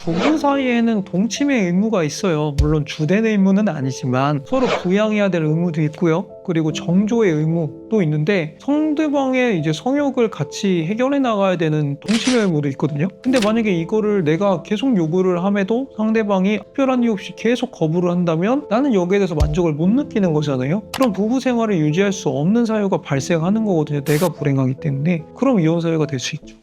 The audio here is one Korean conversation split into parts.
부부 사이에는 동침의 의무가 있어요. 물론 주된 의무는 아니지만 서로 부양해야 될 의무도 있고요. 그리고 정조의 의무도 있는데 상대방의 이제 성욕을 같이 해결해 나가야 되는 동침의 의무도 있거든요. 근데 만약에 이거를 내가 계속 요구를 함에도 상대방이 특별한 이유 없이 계속 거부를 한다면 나는 여기에 대해서 만족을 못 느끼는 거잖아요. 그럼 부부 생활을 유지할 수 없는 사유가 발생하는 거거든요. 내가 불행하기 때문에. 그럼 이혼 사유가 될 수 있죠.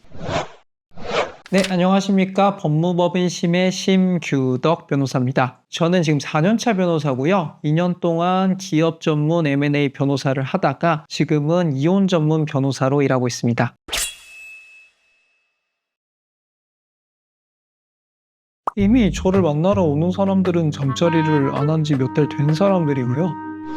네, 안녕하십니까. 법무법인심의 심규덕 변호사입니다. 저는 지금 4년차 변호사고요. 2년 동안 기업 전문 M&A 변호사를 하다가 지금은 이혼 전문 변호사로 일하고 있습니다. 이미 저를 만나러 오는 사람들은 잠자리를 안 한 지 몇 달 된 사람들이고요.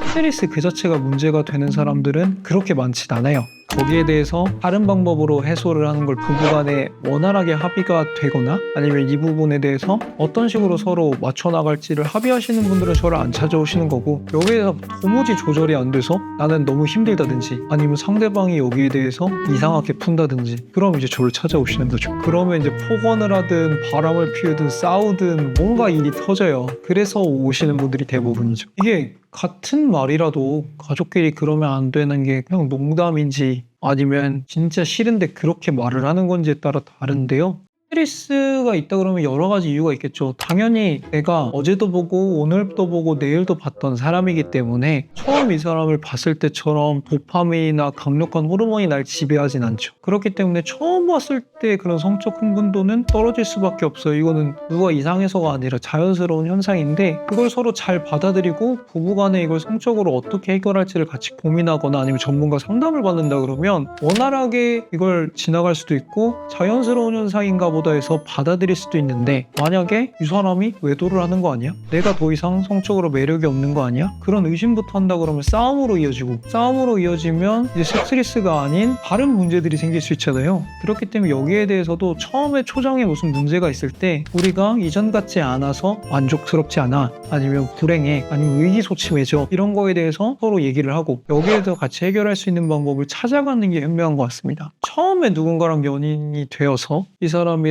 스트레스 그 자체가 문제가 되는 사람들은 그렇게 많진 않아요. 거기에 대해서 다른 방법으로 해소를 하는 걸 부부간에 원활하게 합의가 되거나 아니면 이 부분에 대해서 어떤 식으로 서로 맞춰 나갈지를 합의하시는 분들은 저를 안 찾아오시는 거고, 여기에 대해서 도무지 조절이 안 돼서 나는 너무 힘들다든지 아니면 상대방이 여기에 대해서 이상하게 푼다든지 그럼 이제 저를 찾아오시는 거죠. 그러면 이제 폭언을 하든 바람을 피우든 싸우든 뭔가 일이 터져요. 그래서 오시는 분들이 대부분이죠. 이게 같은 말이라도 가족끼리 그러면 안 되는 게 그냥 농담인지 아니면 진짜 싫은데 그렇게 말을 하는 건지에 따라 다른데요. 스트레스가 있다 그러면 여러 가지 이유가 있겠죠. 당연히 내가 어제도 보고 오늘도 보고 내일도 봤던 사람이기 때문에 처음 이 사람을 봤을 때처럼 도파민이나 강력한 호르몬이 날 지배하진 않죠. 그렇기 때문에 처음 봤을 때 그런 성적 흥분도는 떨어질 수밖에 없어요. 이거는 누가 이상해서가 아니라 자연스러운 현상인데, 그걸 서로 잘 받아들이고 부부간에 이걸 성적으로 어떻게 해결할지를 같이 고민하거나 아니면 전문가 상담을 받는다 그러면 원활하게 이걸 지나갈 수도 있고 자연스러운 현상인가 보다 해서 받아들일 수도 있는데, 만약에 이 사람이 외도를 하는 거 아니야? 내가 더 이상 성적으로 매력이 없는 거 아니야? 그런 의심부터 한다 그러면 싸움으로 이어지고, 싸움으로 이어지면 이제 스트레스가 아닌 다른 문제들이 생길 수 있잖아요. 그렇기 때문에 여기에 대해서도 처음에 초장에 무슨 문제가 있을 때 우리가 이전 같지 않아서 만족스럽지 않아, 아니면 불행해, 아니면 의기소침해져, 이런 거에 대해서 서로 얘기를 하고 여기에 대해서 같이 해결할 수 있는 방법을 찾아가는 게 현명한 것 같습니다. 처음에 누군가랑 연인이 되어서 이 사람이랑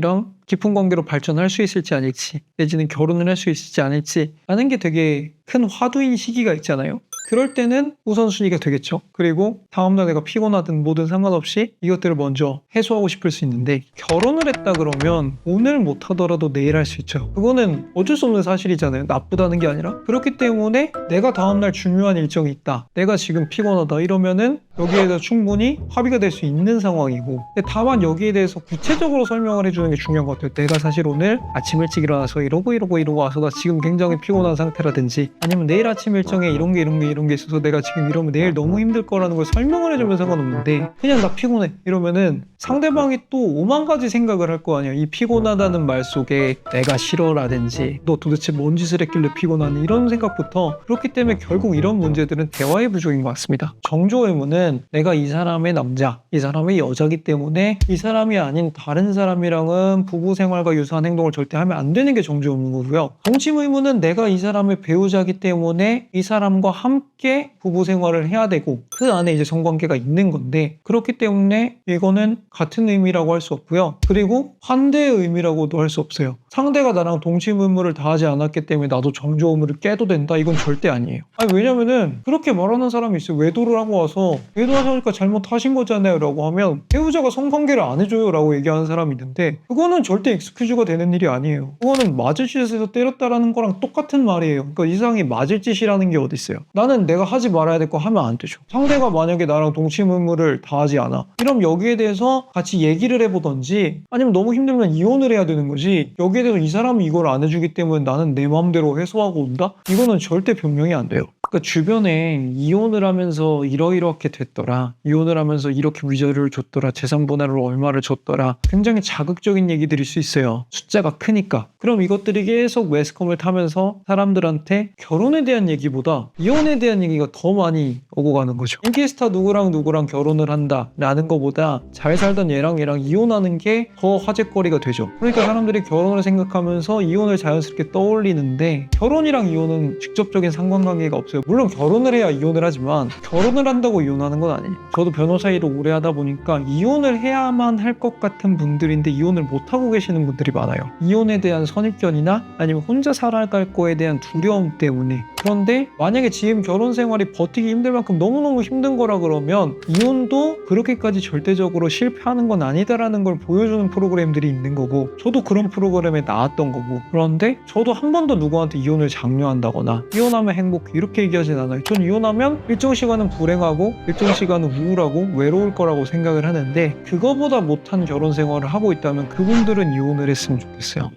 깊은 관계로 발전할 수 있을지 아닐지, 내지는 결혼을 할 수 있을지 아닐지 하는 게 되게 큰 화두인 시기가 있잖아요. 그럴 때는 우선순위가 되겠죠. 그리고 다음날 내가 피곤하든 뭐든 상관없이 이것들을 먼저 해소하고 싶을 수 있는데, 결혼을 했다 그러면 오늘 못하더라도 내일 할 수 있죠. 그거는 어쩔 수 없는 사실이잖아요. 나쁘다는 게 아니라. 그렇기 때문에 내가 다음날 중요한 일정이 있다, 내가 지금 피곤하다 이러면은 여기에 대해서 충분히 합의가 될 수 있는 상황이고, 근데 다만 여기에 대해서 구체적으로 설명을 해주는 게 중요한 것 같아요. 내가 사실 오늘 아침 일찍 일어나서 이러고 와서 나 지금 굉장히 피곤한 상태라든지, 아니면 내일 아침 일정에 이런 게 있어서 내가 지금 이러면 내일 너무 힘들 거라는 걸 설명을 해주면 상관없는데, 그냥 나 피곤해 이러면은 상대방이 또 오만 가지 생각을 할 거 아니야. 이 피곤하다는 말 속에 내가 싫어라든지 너 도대체 뭔 짓을 했길래 피곤하니, 이런 생각부터. 그렇기 때문에 결국 이런 문제들은 대화의 부족인 것 같습니다. 정조 의무는 내가 이 사람의 남자, 이 사람의 여자기 때문에 이 사람이 아닌 다른 사람이랑은 부부 생활과 유사한 행동을 절대 하면 안 되는 게 정조 의무고요. 동침 의무는 내가 이 사람의 배우자기 때문에 이 사람과 함께 부부 생활을 해야 되고 그 안에 이제 성관계가 있는 건데, 그렇기 때문에 이거는 같은 의미라고 할 수 없고요. 그리고 환대의 의미라고도 할 수 없어요. 상대가 나랑 동침 의무를 다하지 않았기 때문에 나도 정조 의무를 깨도 된다, 이건 절대 아니에요. 아니, 왜냐면은 그렇게 말하는 사람이 있어요. 외도를 하고 와서 외도하시니까 잘못하신 거잖아요 라고 하면 배우자가 성관계를 안 해줘요 라고 얘기하는 사람이 있는데, 그거는 절대 익스큐즈가 되는 일이 아니에요. 그거는 맞을 짓에서 때렸다라는 거랑 똑같은 말이에요. 그러니까 이상이 맞을 짓이라는 게 어디 있어요. 나는 내가 하지 말아야 될 거 하면 안 되죠. 상대가 만약에 나랑 동침 의무를 다하지 않아, 그럼 여기에 대해서 같이 얘기를 해보던지, 아니면 너무 힘들면 이혼을 해야 되는 거지, 여기에 대해서 이 사람이 이걸 안 해주기 때문에 나는 내 마음대로 해소하고 온다? 이거는 절대 변명이 안 돼요. 그러니까 주변에 이혼을 하면서 이러이렇게 됐더라, 이혼을 하면서 이렇게 위자료를 줬더라, 재산 분할을 얼마를 줬더라, 굉장히 자극적인 얘기들일 수 있어요. 숫자가 크니까. 그럼 이것들이 계속 매스컴을 타면서 사람들한테 결혼에 대한 얘기보다 이혼에 대한 얘기가 더 많이 오고 가는 거죠. 인기스타 누구랑 결혼을 한다 라는 거보다 잘 살던 얘랑 이혼하는 게 더 화제거리가 되죠. 그러니까 사람들이 결혼을 생각하면서 이혼을 자연스럽게 떠올리는데, 결혼이랑 이혼은 직접적인 상관관계가 없어요. 물론 결혼을 해야 이혼을 하지만 결혼을 한다고 이혼하는 건 아니에요. 저도 변호사 일을 오래 하다 보니까 이혼을 해야만 할 것 같은 분들인데 이혼을 못하고 계시는 분들이 많아요. 이혼에 대한 선입견이나 아니면 혼자 살아갈 거에 대한 두려움 때문에. 그런데 만약에 지금 결혼 생활이 버티기 힘들 만큼 너무너무 힘든 거라 그러면 이혼도 그렇게까지 절대적으로 실패하는 건 아니다라는 걸 보여주는 프로그램들이 있는 거고, 저도 그런 프로그램에 나왔던 거고. 그런데 저도 한 번도 누구한테 이혼을 장려한다거나 이혼하면 행복해 이렇게 얘기하진 않아요. 전 이혼하면 일정 시간은 불행하고 일정 시간은 우울하고 외로울 거라고 생각을 하는데, 그거보다 못한 결혼 생활을 하고 있다면 그분들은 이혼을 했으면 좋겠어요.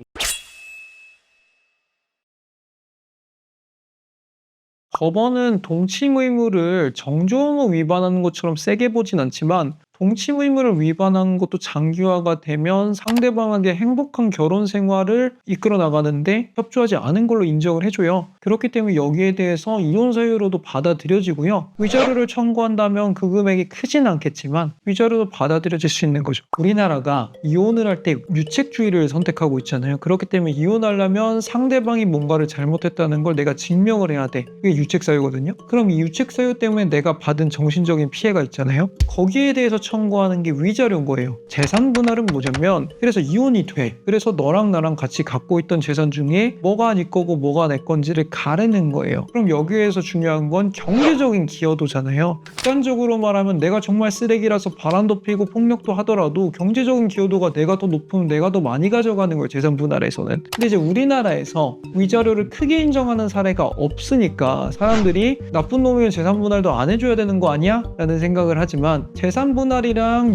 법원은 동침 의무를 정조의무 위반하는 것처럼 세게 보진 않지만, 동침 의무를 위반한 것도 장기화가 되면 상대방에게 행복한 결혼 생활을 이끌어 나가는데 협조하지 않은 걸로 인정을 해줘요. 그렇기 때문에 여기에 대해서 이혼 사유로도 받아들여지고요. 위자료를 청구한다면 그 금액이 크진 않겠지만 위자료도 받아들여질 수 있는 거죠. 우리나라가 이혼을 할 때 유책주의를 선택하고 있잖아요. 그렇기 때문에 이혼하려면 상대방이 뭔가를 잘못했다는 걸 내가 증명을 해야 돼. 그게 유책 사유거든요. 그럼 이 유책 사유 때문에 내가 받은 정신적인 피해가 있잖아요. 거기에 대해서 청구하는 게 위자료인 거예요. 재산 분할은 뭐냐면, 그래서 이혼이 돼. 그래서 너랑 나랑 같이 갖고 있던 재산 중에 뭐가 네 거고 뭐가 내 건지를 가르는 거예요. 그럼 여기에서 중요한 건 경제적인 기여도잖아요. 극단적으로 말하면 내가 정말 쓰레기라서 바람도 피고 폭력도 하더라도 경제적인 기여도가 내가 더 높으면 내가 더 많이 가져가는 거예요. 재산 분할에서는. 근데 이제 우리나라에서 위자료를 크게 인정하는 사례가 없으니까 사람들이 나쁜 놈이면 재산 분할도 안 해줘야 되는 거 아니야? 라는 생각을 하지만, 재산 분할이랑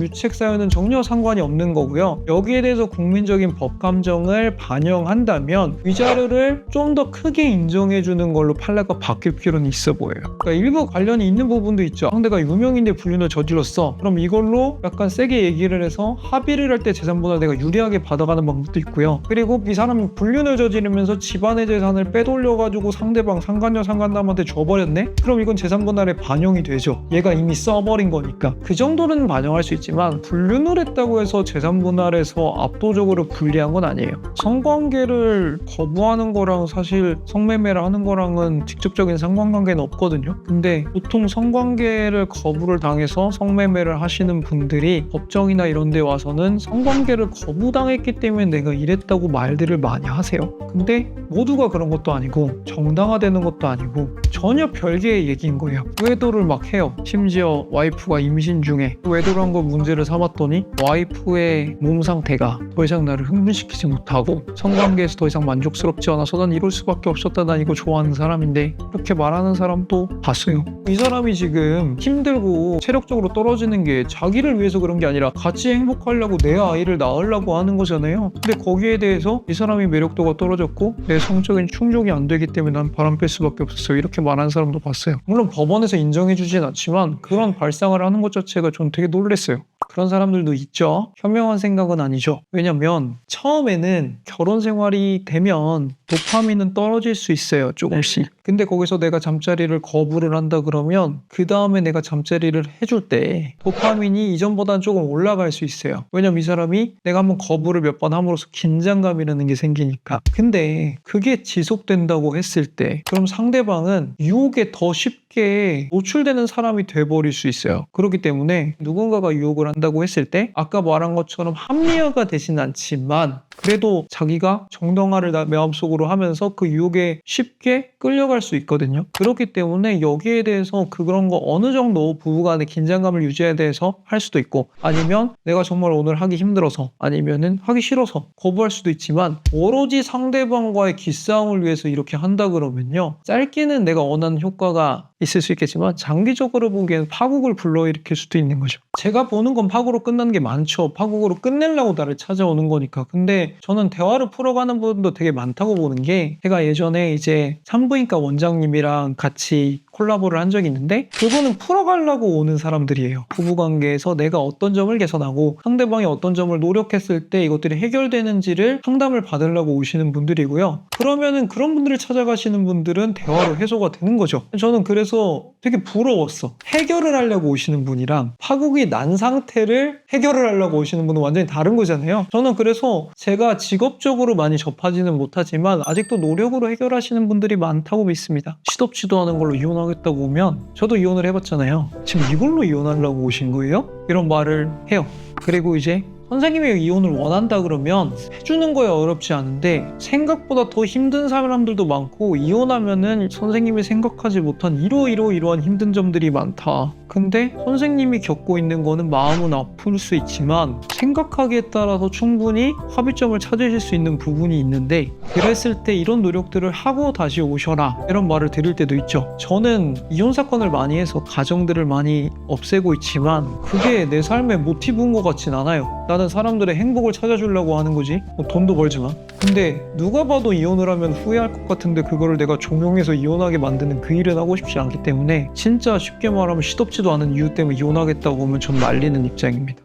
유책 사유는 전혀 상관이 없는 거고요. 여기에 대해서 국민적인 법 감정을 반영한다면 위자료를 좀 더 크게 인정해주는 걸로 판례가 바뀔 필요는 있어 보여요. 그러니까 일부 관련이 있는 부분도 있죠. 상대가 유명인데 불륜을 저질렀어. 그럼 이걸로 약간 세게 얘기를 해서 합의를 할 때 재산 분할 내가 유리하게 받아가는 방법도 있고요. 그리고 이 사람이 불륜을 저지르면서 집안의 재산을 빼돌려가지고 상대방 상간녀 상간남한테 줘버렸네? 그럼 이건 재산 분할에 반영이 되죠. 얘가 이미 써버린 거니까. 그 정도는 반영할 수 있지만 불륜을 했다고 해서 재산 분할에서 압도적으로 불리한 건 아니에요. 성관계를 거부하는 거랑 사실 성매매를 하는 거랑은 직접적인 상관관계는 없거든요. 근데 보통 성관계를 거부를 당해서 성매매를 하시는 분들이 법정이나 이런 데 와서는 성관계를 거부당했기 때문에 내가 이랬다고 말들을 많이 하세요. 근데 모두가 그런 것도 아니고 정당화되는 것도 아니고 전혀 별개의 얘기인 거예요. 외도를 막 해요. 심지어 와이프가 임신 중에 외도를 한 걸 문제를 삼았더니 와이프의 몸 상태가 더 이상 나를 흥분시키지 못하고 성관계에서 더 이상 만족스럽지 않아서 난 이럴 수밖에 없었다. 난 이거 좋아하는 사람인데, 이렇게 말하는 사람도 봤어요. 이 사람이 지금 힘들고 체력적으로 떨어지는 게 자기를 위해서 그런 게 아니라 같이 행복하려고 내 아이를 낳으려고 하는 거잖아요. 근데 거기에 대해서 이 사람이 매력도가 떨어졌고 내 성적인 충족이 안 되기 때문에 난 바람 뺄 수밖에 없었어요. 이렇게 말하는 사람도 봤어요. 물론 법원에서 인정해주진 않지만 그런 발상을 하는 것 자체가 전 되게 놀랐어요. 그런 사람들도 있죠. 현명한 생각은 아니죠. 왜냐면 처음에는 결혼 생활이 되면 도파민은 떨어질 수 있어요. 조금씩. 근데 거기서 내가 잠자리를 거부를 한다 그러면 그 다음에 내가 잠자리를 해줄 때 도파민이 이전보다는 조금 올라갈 수 있어요. 왜냐면 이 사람이 내가 한번 거부를 몇 번 함으로써 긴장감이라는 게 생기니까. 근데 그게 지속된다고 했을 때 그럼 상대방은 유혹에 더 쉽게 노출되는 사람이 돼버릴 수 있어요. 그렇기 때문에 누군가가 유혹을 한다고 했을 때 아까 말한 것처럼 합리화가 되진 않지만 그래도 자기가 정당화를 마음속으로 하면서 그 유혹에 쉽게 끌려갈 수 있거든요. 그렇기 때문에 여기에 대해서 그런 거 어느 정도 부부간의 긴장감을 유지해야 돼서 할 수도 있고, 아니면 내가 정말 오늘 하기 힘들어서 아니면은 하기 싫어서 거부할 수도 있지만 오로지 상대방과의 기싸움을 위해서 이렇게 한다 그러면요, 짧게는 내가 원하는 효과가 있을 수 있겠지만 장기적으로 보기에는 파국을 불러일으킬 수도 있는 거죠. 제가 보는 건 파국으로 끝나는 게 많죠. 파국으로 끝내려고 나를 찾아오는 거니까. 근데 저는 대화를 풀어가는 부분도 되게 많다고 보는 게, 제가 예전에 이제 산부인과 원장님이랑 같이 콜라보를 한 적이 있는데 그분은 풀어가려고 오는 사람들이에요. 부부관계에서 내가 어떤 점을 개선하고 상대방이 어떤 점을 노력했을 때 이것들이 해결되는지를 상담을 받으려고 오시는 분들이고요. 그러면은 그런 분들을 찾아가시는 분들은 대화로 해소가 되는 거죠. 저는 그래서 되게 부러웠어. 해결을 하려고 오시는 분이랑 파국이 난 상태를 해결을 하려고 오시는 분은 완전히 다른 거잖아요. 저는 그래서 제가 직업적으로 많이 접하지는 못하지만 아직도 노력으로 해결하시는 분들이 많다고 믿습니다. 시덥지도 않은 걸로 이혼하겠다고 오면, 저도 이혼을 해봤잖아요. 지금 이걸로 이혼하려고 오신 거예요? 이런 말을 해요. 그리고 이제 선생님이 이혼을 원한다 그러면 해주는 거에 어렵지 않은데 생각보다 더 힘든 사람들도 많고 이혼하면은 선생님이 생각하지 못한 이러한 힘든 점들이 많다. 근데 선생님이 겪고 있는 거는 마음은 아플 수 있지만 생각하기에 따라서 충분히 합의점을 찾으실 수 있는 부분이 있는데 그랬을 때 이런 노력들을 하고 다시 오셔라 이런 말을 드릴 때도 있죠. 저는 이혼 사건을 많이 해서 가정들을 많이 없애고 있지만 그게 내 삶의 모티브인 것 같진 않아요. 나는 사람들의 행복을 찾아주려고 하는 거지. 돈도 벌지만. 근데 누가 봐도 이혼을 하면 후회할 것 같은데 그거를 내가 종용해서 이혼하게 만드는 그 일은 하고 싶지 않기 때문에 진짜 쉽게 말하면 시덥지도 않은 이유 때문에 이혼하겠다고 하면 전 말리는 입장입니다.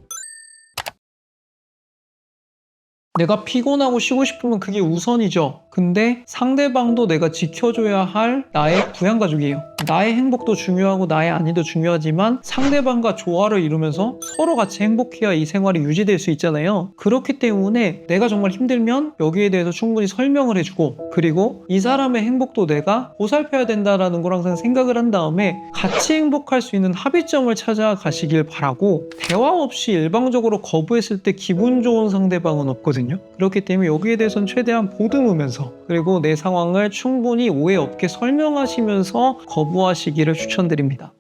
내가 피곤하고 쉬고 싶으면 그게 우선이죠. 근데 상대방도 내가 지켜줘야 할 나의 부양가족이에요. 나의 행복도 중요하고 나의 안위도 중요하지만 상대방과 조화를 이루면서 서로 같이 행복해야 이 생활이 유지될 수 있잖아요. 그렇기 때문에 내가 정말 힘들면 여기에 대해서 충분히 설명을 해주고 그리고 이 사람의 행복도 내가 보살펴야 된다라는 걸 항상 생각을 한 다음에 같이 행복할 수 있는 합의점을 찾아가시길 바라고 대화 없이 일방적으로 거부했을 때 기분 좋은 상대방은 없거든요. 그렇기 때문에 여기에 대해서는 최대한 보듬으면서 그리고 내 상황을 충분히 오해 없게 설명하시면서 거부하시기를 추천드립니다.